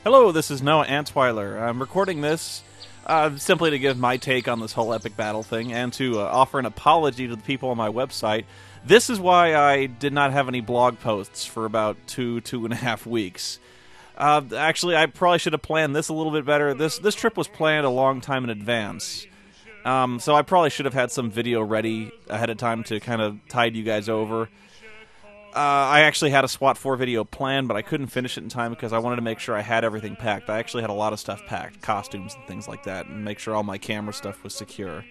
Hello, this is Noah Antwiler. I'm recording this simply to give my take on this whole epic battle thing and to offer an apology to the people on my website. This is why I did not have any blog posts for about two and a half weeks. Actually, I probably should have planned this a little bit better. This trip was planned a long time in advance. So I probably should have had some video ready ahead of time to kind of tide you guys over. I actually had a SWAT 4 video planned, but I couldn't finish it in time because I wanted to make sure I had everything packed. I actually had a lot of stuff packed, costumes and things like that, and make sure all my camera stuff was secure.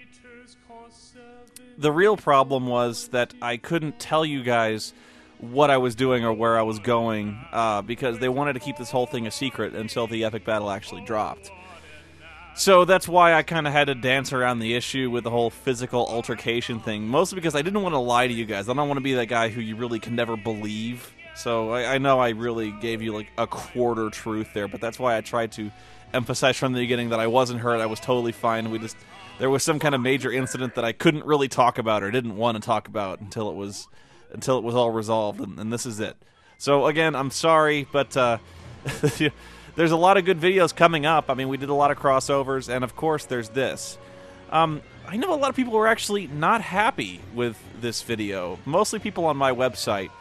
The real problem was that I couldn't tell you guys what I was doing or where I was going because they wanted to keep this whole thing a secret until the epic battle actually dropped. So that's why I kind of had to dance around the issue with the whole physical altercation thing, mostly because I didn't want to lie to you guys. I don't want to be that guy who you really can never believe. So I know I really gave you like a quarter truth there, but that's why I tried to emphasize from the beginning that I wasn't hurt. I was totally fine. There was some kind of major incident that I couldn't really talk about or didn't want to talk about until it was all resolved, and this is it. So again, I'm sorry, but there's a lot of good videos coming up. I mean, we did a lot of crossovers, and of course there's this. I know a lot of people were actually not happy with this video, mostly people on my website.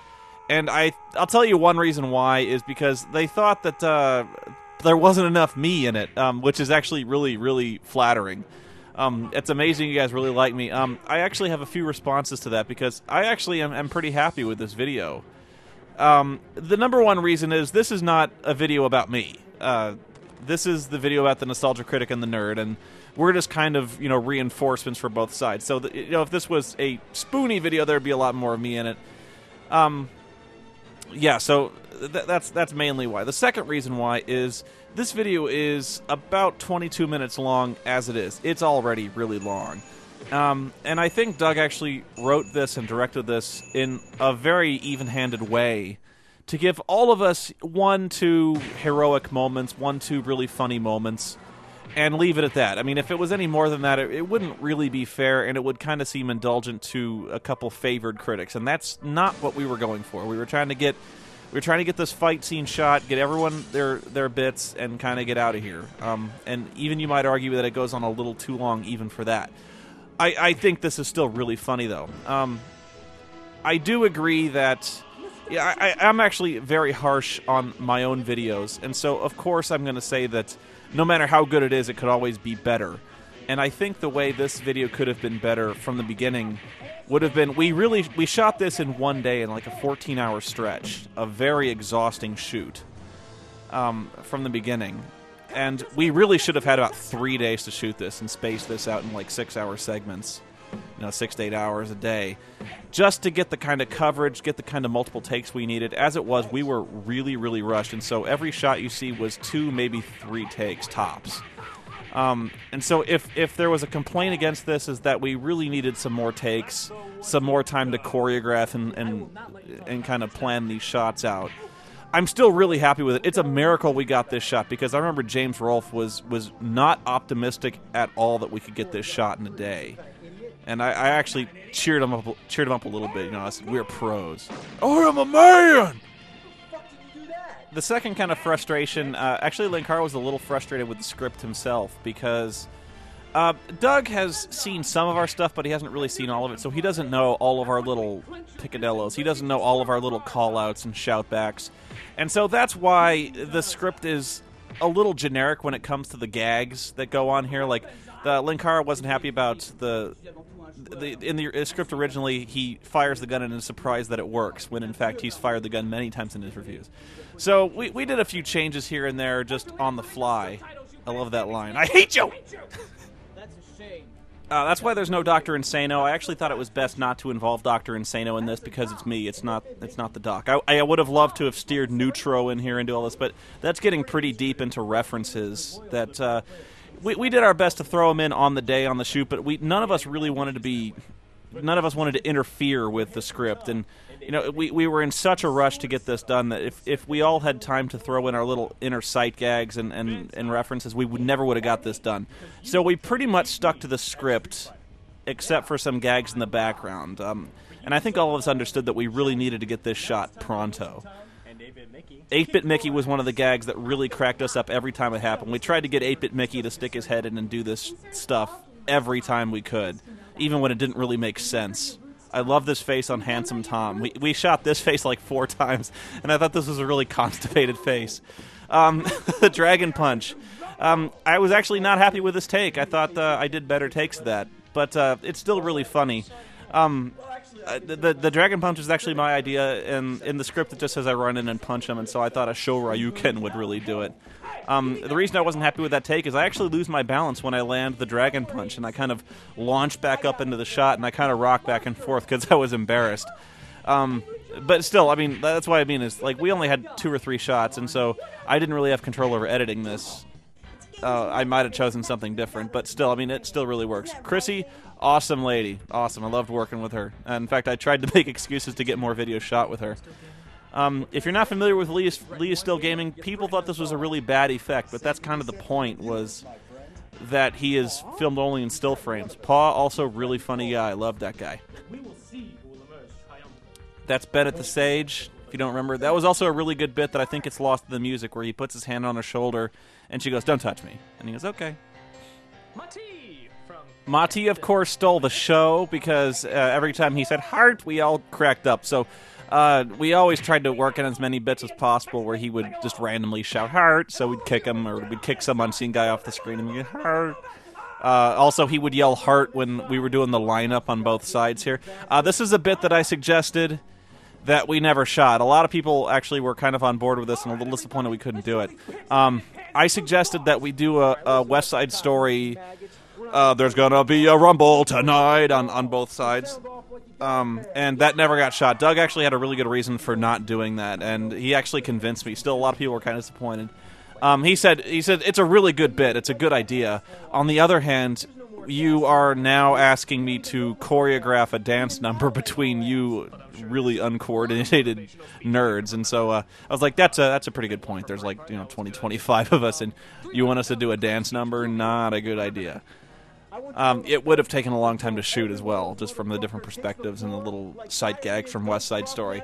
And I'll tell you one reason why is because they thought that there wasn't enough me in it, which is actually really, really flattering. It's amazing you guys really like me. I actually have a few responses to that because I actually am pretty happy with this video. The number one reason is this is not a video about me. This is the video about the nostalgia critic and the nerd, and we're just kind of, reinforcements for both sides. So, if this was a Spoony video, there'd be a lot more of me in it. Yeah, so that's mainly why. The second reason why is this video is about 22 minutes long as it is. It's already really long. And I think Doug actually wrote this and directed this in a very even-handed way to give all of us 1-2 heroic moments, 1-2 really funny moments, and leave it at that. I mean, if it was any more than that, it wouldn't really be fair, and it would kind of seem indulgent to a couple favored critics, and that's not what we were going for. We were trying to get this fight scene shot, get everyone their bits, and kind of get out of here. And even you might argue that it goes on a little too long even for that. I think this is still really funny, though. I do agree that I'm actually very harsh on my own videos, and so, of course, I'm going to say that no matter how good it is, it could always be better. And I think the way this video could have been better from the beginning would have been, we shot this in one day in like a 14-hour stretch, a very exhausting shoot from the beginning. And we really should have had about 3 days to shoot this and space this out in like 6-hour segments, 6 to 8 hours a day, just to get the kind of coverage, get the kind of multiple takes we needed. As it was, we were really, really rushed, and so every shot you see was 2, maybe 3 takes tops. And so if there was a complaint against this, is that we really needed some more takes, some more time to choreograph and kind of plan these shots out. I'm still really happy with it. It's a miracle we got this shot, because I remember James Rolfe was not optimistic at all that we could get this shot in a day. And I actually cheered him up a little bit. I said, "We're pros." Oh, I'm a man! The second kind of frustration, actually Linkar was a little frustrated with the script himself, because Doug has seen some of our stuff, but he hasn't really seen all of it, so he doesn't know all of our little picadillos. He doesn't know all of our little call-outs and shout-backs. And so that's why the script is a little generic when it comes to the gags that go on here. Like, Linkar wasn't happy about in the script originally, he fires the gun and is surprised that it works, when in fact he's fired the gun many times in his reviews. So we did a few changes here and there just on the fly. I love that line. I hate you! That's why there's no Dr. Insano. I actually thought it was best not to involve Dr. Insano in this because it's me. It's not the doc. I would have loved to have steered Neutro in here and do all this, but that's getting pretty deep into references that we did our best to throw them in on the day on the shoot, but none of us really wanted to interfere with the script, and we were in such a rush to get this done that if we all had time to throw in our little inner sight gags and references, we never would have got this done. So we pretty much stuck to the script, except for some gags in the background. And I think all of us understood that we really needed to get this shot pronto. 8-Bit Mickey was one of the gags that really cracked us up every time it happened. We tried to get 8-Bit Mickey to stick his head in and do this stuff every time we could, even when it didn't really make sense. I love this face on Handsome Tom. We shot this face like 4 times, and I thought this was a really constipated face. The Dragon Punch. I was actually not happy with this take. I thought I did better takes of that, but it's still really funny. The Dragon Punch is actually my idea, and in the script it just says I run in and punch him, and so I thought a Shoryuken would really do it. The reason I wasn't happy with that take is I actually lose my balance when I land the Dragon Punch, and I kind of launch back up into the shot, and I kind of rock back and forth because I was embarrassed. But still, I mean, that's what I mean is, like, we only had 2 or 3 shots, and so I didn't really have control over editing this. I might have chosen something different, but still, I mean, it still really works. Chrissy, awesome lady. Awesome. I loved working with her. In fact, I tried to make excuses to get more videos shot with her. If you're not familiar with Lee is Still Gaming, people thought this was a really bad effect, but that's kind of the point, was that he is filmed only in still frames. Paw, also really funny guy. I love that guy. That's Ben at the Sage, if you don't remember. That was also a really good bit that I think gets lost in the music, where he puts his hand on her shoulder, and she goes, "Don't touch me." And he goes, "Okay." Mati, of course, stole the show, because every time he said "heart," we all cracked up. So we always tried to work in as many bits as possible where he would just randomly shout "heart," so we'd kick him, or we'd kick some unseen guy off the screen and we'd get "heart." Also, he would yell "heart" when we were doing the lineup on both sides here. This is a bit that I suggested that we never shot. A lot of people actually were kind of on board with this and a little disappointed we couldn't do it. I suggested that we do a West Side Story, there's gonna be a rumble tonight on both sides. And that never got shot. Doug actually had a really good reason for not doing that, and he actually convinced me. Still, a lot of people were kind of disappointed. He said it's a really good bit. It's a good idea. On the other hand, you are now asking me to choreograph a dance number between you really uncoordinated nerds, and so I was like, that's a pretty good point. There's like 25 of us, and you want us to do a dance number? Not a good idea. It would have taken a long time to shoot as well, just from the different perspectives and the little sight gag from West Side Story.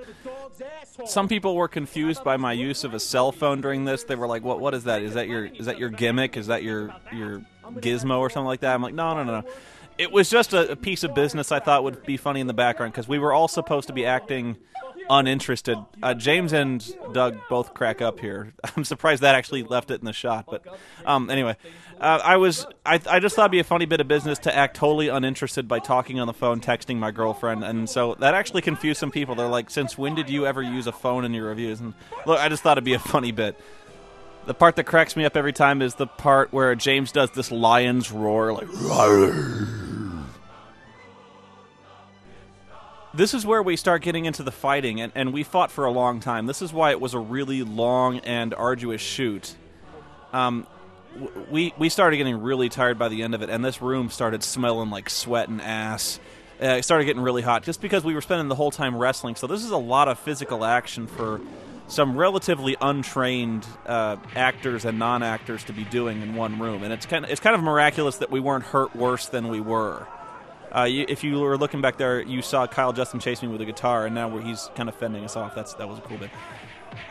Some people were confused by my use of a cell phone during this. They were like, "What is that? Is that your gimmick? Is that your gizmo or something like that?" I'm like, no. It was just a piece of business I thought would be funny in the background, because we were all supposed to be acting uninterested. James and Doug both crack up here. I'm surprised that actually left it in the shot, but anyway, I just thought it'd be a funny bit of business to act totally uninterested by talking on the phone, texting my girlfriend, and so that actually confused some people. They're like, "Since when did you ever use a phone in your reviews?" And look, I just thought it'd be a funny bit. The part that cracks me up every time is the part where James does this lion's roar, like, "Rawr." This is where we start getting into the fighting, and we fought for a long time. This is why it was a really long and arduous shoot. We started getting really tired by the end of it, and this room started smelling like sweat and ass. It started getting really hot, just because we were spending the whole time wrestling. So this is a lot of physical action for some relatively untrained actors and non-actors to be doing in one room, and it's kind of miraculous that we weren't hurt worse than we were. If you were looking back there, you saw Kyle Justin chase me with a guitar, and now he's kind of fending us off. That was a cool bit.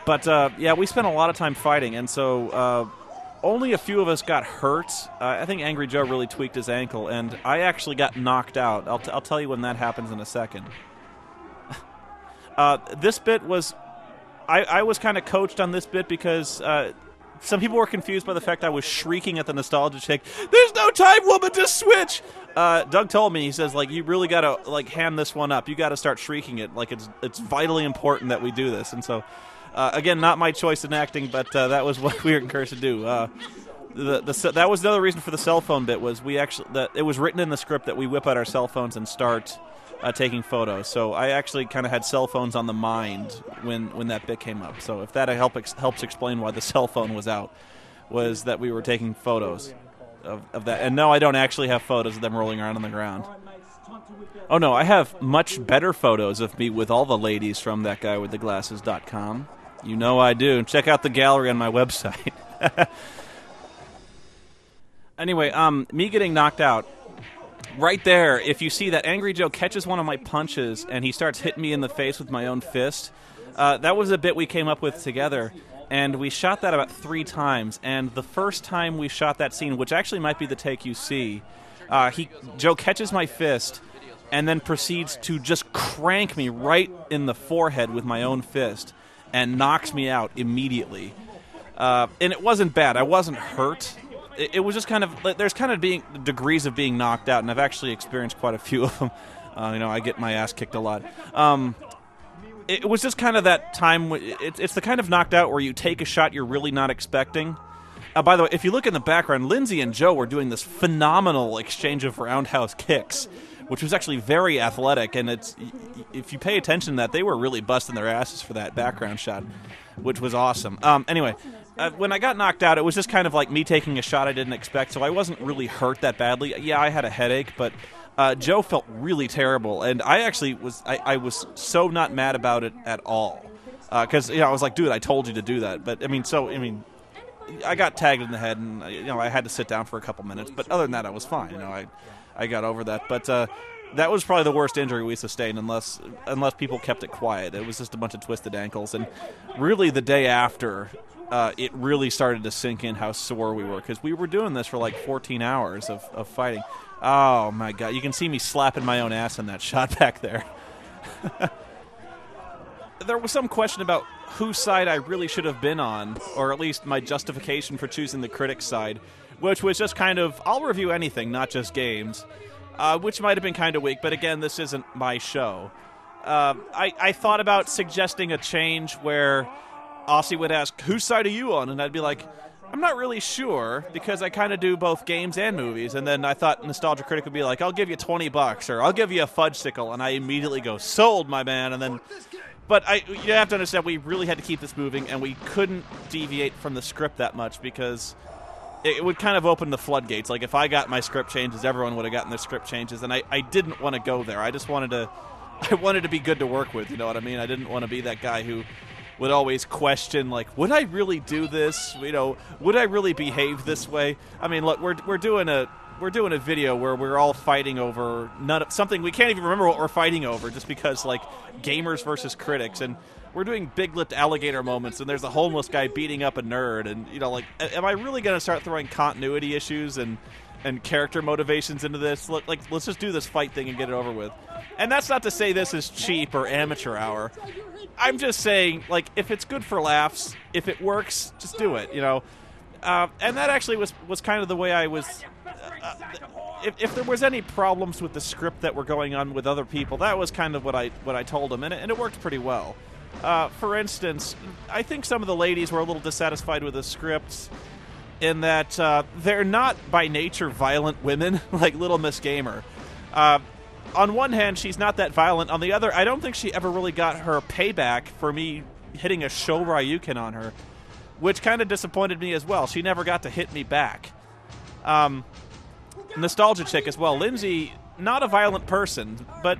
But yeah, we spent a lot of time fighting, and so only a few of us got hurt. I think Angry Joe really tweaked his ankle, and I actually got knocked out. I'll tell you when that happens in a second. This bit was... I was kind of coached on this bit because some people were confused by the fact I was shrieking at the nostalgia chick, "There's no time, woman, just switch!" Doug told me, he says, like, you really got to like hand this one up. You got to start shrieking it. Like, it's vitally important that we do this. And so, again, not my choice in acting, but that was what we were encouraged to do. That was the other reason for the cell phone bit, was it was written in the script that we whip out our cell phones and start taking photos. So I actually kind of had cell phones on the mind when that bit came up. So if that helps explain why the cell phone was out, was that we were taking photos of that. And no, I don't actually have photos of them rolling around on the ground. Oh no, I have much better photos of me with all the ladies from thatguywiththeglasses.com. You know I do. Check out the gallery on my website. Anyway, me getting knocked out. Right there, if you see that Angry Joe catches one of my punches and he starts hitting me in the face with my own fist, That was a bit we came up with together, and we shot that about 3 times. And the first time we shot that scene, which actually might be the take you see, Joe catches my fist and then proceeds to just crank me right in the forehead with my own fist and knocks me out immediately. And it wasn't bad. I wasn't hurt. It was just kind of, there's kind of being degrees of being knocked out, and I've actually experienced quite a few of them. I get my ass kicked a lot. It was just kind of that time. It's the kind of knocked out where you take a shot you're really not expecting. By the way, if you look in the background, Lindsay and Joe were doing this phenomenal exchange of roundhouse kicks, which was actually very athletic, and if you pay attention to that, they were really busting their asses for that background shot, which was awesome. Anyway, when I got knocked out, it was just kind of like me taking a shot I didn't expect, so I wasn't really hurt that badly. Yeah, I had a headache, but Joe felt really terrible, and I actually was so not mad about it at all, because I was like, dude, I told you to do that. But I got tagged in the head, and I had to sit down for a couple minutes, but other than that, I was fine. I got over that, but that was probably the worst injury we sustained, unless people kept it quiet. It was just a bunch of twisted ankles, and really the day after, it really started to sink in how sore we were, because we were doing this for like 14 hours of fighting. Oh my god, you can see me slapping my own ass in that shot back there. There was some question about whose side I really should have been on, or at least my justification for choosing the critic's side, which was just kind of, I'll review anything, not just games, which might have been kind of weak, but again, this isn't my show. I thought about suggesting a change where Aussie would ask, whose side are you on? And I'd be like, I'm not really sure, because I kind of do both games and movies. And then I thought Nostalgia Critic would be like, I'll give you $20, or I'll give you a fudgesicle, and I immediately go, sold, my man. And then, but you have to understand, we really had to keep this moving, and we couldn't deviate from the script that much, because it would kind of open the floodgates. Like, if I got my script changes, everyone would have gotten their script changes, and I didn't want to go there. I just wanted to be good to work with, you know what I mean? I didn't want to be that guy who would always question, like, would I really do this? Would I really behave this way? I mean, look, we're doing a video where we're all fighting over something we can't even remember what we're fighting over, just because, like, gamers versus critics, and we're doing big-lipped alligator moments, and there's a homeless guy beating up a nerd, and am I really going to start throwing continuity issues and character motivations into this? Look, like, let's just do this fight thing and get it over with. And that's not to say this is cheap or amateur hour. I'm just saying, like, if it's good for laughs, if it works, just do it, and that actually was kind of the way I was. If there was any problems with the script that were going on with other people, that was kind of what I told them, and it worked pretty well. For instance, I think some of the ladies were a little dissatisfied with the scripts, in that they're not by nature violent women like Little Miss Gamer. On one hand, she's not that violent. On the other, I don't think she ever really got her payback for me hitting a Shoryuken on her, which kind of disappointed me as well. She never got to hit me back. Nostalgia Chick as well. Lindsay, not a violent person, but,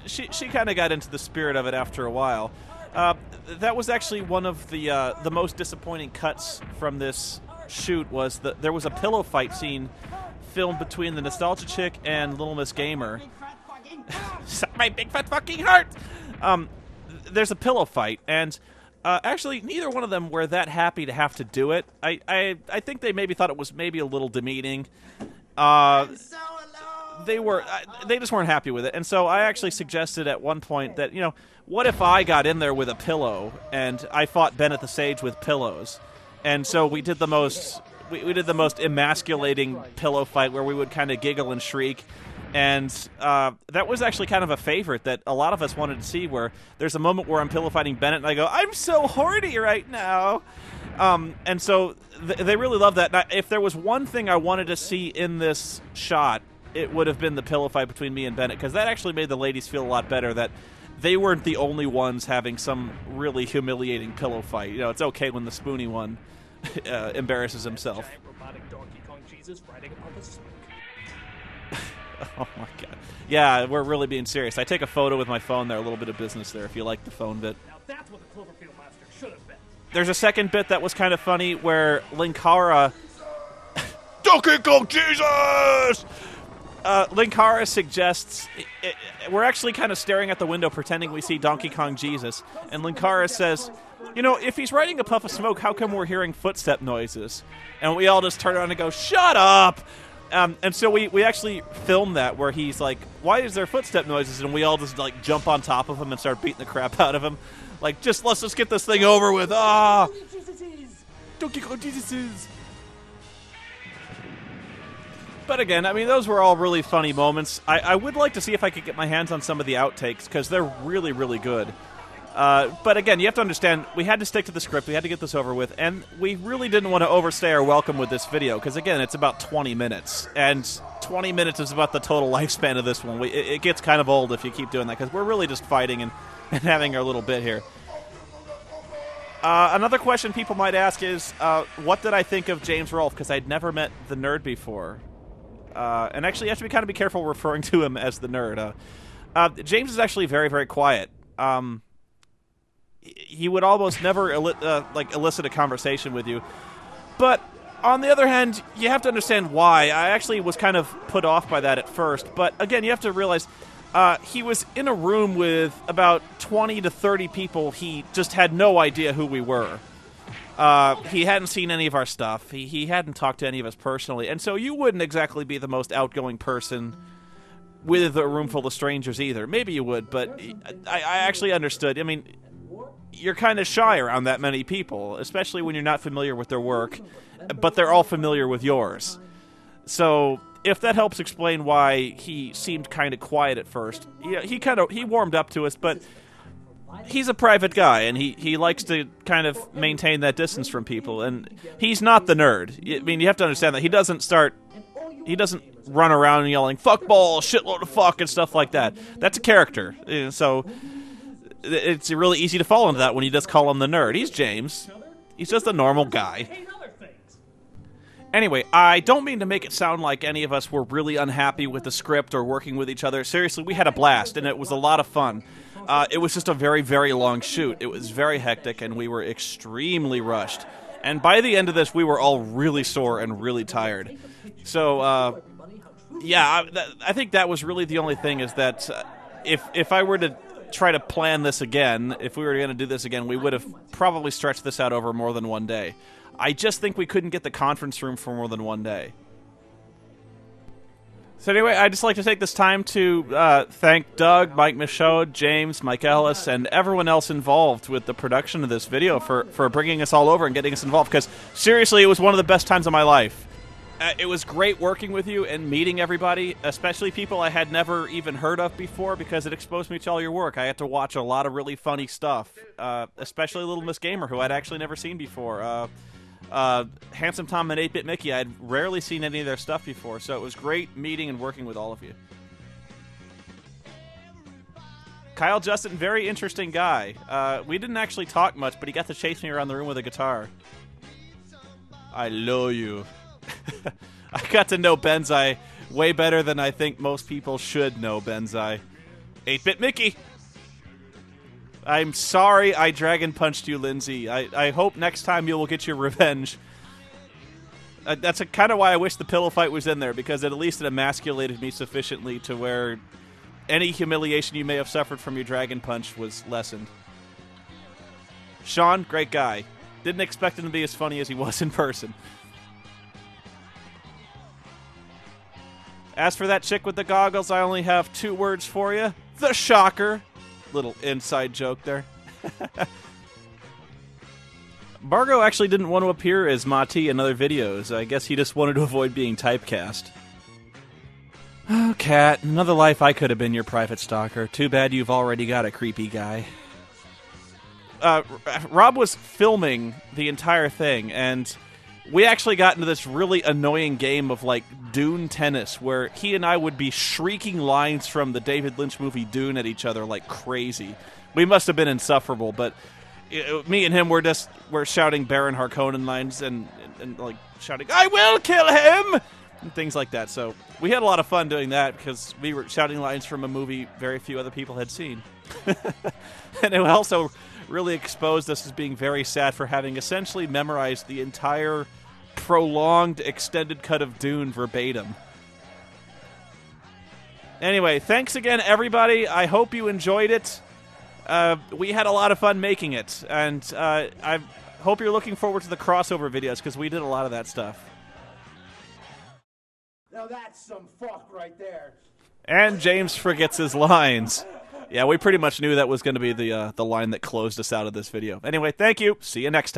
she kind of got into the spirit of it after a while. That was actually one of the most disappointing cuts from this shoot. Was that there was a pillow fight scene filmed between the Nostalgia Chick and Little Miss Gamer. My big fat fucking heart! There's a pillow fight, and actually neither one of them were that happy to have to do it. I think they maybe thought it was maybe a little demeaning. They just weren't happy with it, and so I actually suggested at one point that, what if I got in there with a pillow and I fought Bennett the Sage with pillows? And so we did the most emasculating pillow fight where we would kind of giggle and shriek. And that was actually kind of a favorite that a lot of us wanted to see, where there's a moment where I'm pillow fighting Bennett and I go, I'm so horny right now. And so they really love that. Now, if there was one thing I wanted to see in this shot, it would have been the pillow fight between me and Bennett, because that actually made the ladies feel a lot better that they weren't the only ones having some really humiliating pillow fight. It's okay when the Spoony one embarrasses himself. Oh my god. Yeah, we're really being serious. I take a photo with my phone there, a little bit of business there if you like the phone bit. Now that's what the Cloverfield Monster should have been. There's a second bit that was kind of funny where Linkara Donkey Kong Jesus Linkara suggests... we're actually kind of staring at the window pretending we see Donkey Kong Jesus. And Linkara says, you know, if he's riding a puff of smoke, how come we're hearing footstep noises? And we all just turn around and go, shut up! And so we actually filmed that where he's like, why is there footstep noises? And we all just like jump on top of him and start beating the crap out of him. Like, let's just get this thing over with. Ah! Donkey Kong Jesus! But again, I mean, those were all really funny moments. I would like to see if I could get my hands on some of the outtakes, because they're really, really good. But again, you have to understand, we had to stick to the script, we had to get this over with, and we really didn't want to overstay our welcome with this video, because again, it's about 20 minutes, and 20 minutes is about the total lifespan of this one. It gets kind of old if you keep doing that, because we're really just fighting and having our little bit here. Another question people might ask is, what did I think of James Rolfe, because I'd never met the nerd before. And actually, you have to be careful referring to him as the nerd. James is actually very, very quiet. He would almost never elicit a conversation with you. But on the other hand, you have to understand why. I actually was kind of put off by that at first. But again, you have to realize he was in a room with about 20 to 30 people. He just had no idea who we were. He hadn't seen any of our stuff. He hadn't talked to any of us personally. And so you wouldn't exactly be the most outgoing person with a room full of strangers either. Maybe you would, but I actually understood. I mean, you're kind of shy around that many people, especially when you're not familiar with their work, but they're all familiar with yours. So if that helps explain why he seemed kind of quiet at first, yeah, he warmed up to us, but he's a private guy, and he likes to kind of maintain that distance from people, and he's not the nerd. I mean, you have to understand that he doesn't run around yelling, fuck ball, shitload of fuck, and stuff like that. That's a character, so it's really easy to fall into that when you just call him the nerd. He's James. He's just a normal guy. Anyway, I don't mean to make it sound like any of us were really unhappy with the script or working with each other. Seriously, we had a blast, and it was a lot of fun. It was just a very, very long shoot. It was very hectic, and we were extremely rushed. And by the end of this, we were all really sore and really tired. So, yeah, I think that was really the only thing, is that if I were to try to plan this again, if we were going to do this again, we would have probably stretched this out over more than one day. I just think we couldn't get the conference room for more than one day. So anyway, I'd just like to take this time to thank Doug, Mike Michaud, James, Mike Ellis, and everyone else involved with the production of this video for bringing us all over and getting us involved, because seriously, it was one of the best times of my life. It was great working with you and meeting everybody, especially people I had never even heard of before, because it exposed me to all your work. I had to watch a lot of really funny stuff, especially Little Miss Gamer, who I'd actually never seen before. Handsome Tom and 8-Bit Mickey, I'd rarely seen any of their stuff before, so it was great meeting and working with all of you. Kyle Justin, very interesting guy. We didn't actually talk much, but he got to chase me around the room with a guitar. I love you. I got to know Benzai way better than I think most people should know Benzai. 8-Bit Mickey! I'm sorry I Dragon Punched you, Lindsay. I hope next time you will get your revenge. That's kind of why I wish the pillow fight was in there, because at least it emasculated me sufficiently to where any humiliation you may have suffered from your Dragon Punch was lessened. Sean, great guy. Didn't expect him to be as funny as he was in person. As for that chick with the goggles, I only have 2 words for you. The shocker. Little inside joke there. Bargo actually didn't want to appear as Mati in other videos. I guess he just wanted to avoid being typecast. Oh, Cat, another life I could have been your private stalker. Too bad you've already got a creepy guy. Rob was filming the entire thing, and we actually got into this really annoying game of, like, Dune tennis, where he and I would be shrieking lines from the David Lynch movie Dune at each other like crazy. We must have been insufferable, but me and him we're shouting Baron Harkonnen lines and like shouting, "I will kill him!" and things like that. So we had a lot of fun doing that, because we were shouting lines from a movie very few other people had seen. And it also really exposed us as being very sad for having essentially memorized the entire prolonged extended cut of Dune verbatim. Anyway, thanks again, everybody. I hope you enjoyed it. We had a lot of fun making it, and I hope you're looking forward to the crossover videos, because we did a lot of that stuff. Now that's some fuck right there. And James forgets his lines. Yeah, we pretty much knew that was going to be the line that closed us out of this video. Anyway, thank you. See you next time.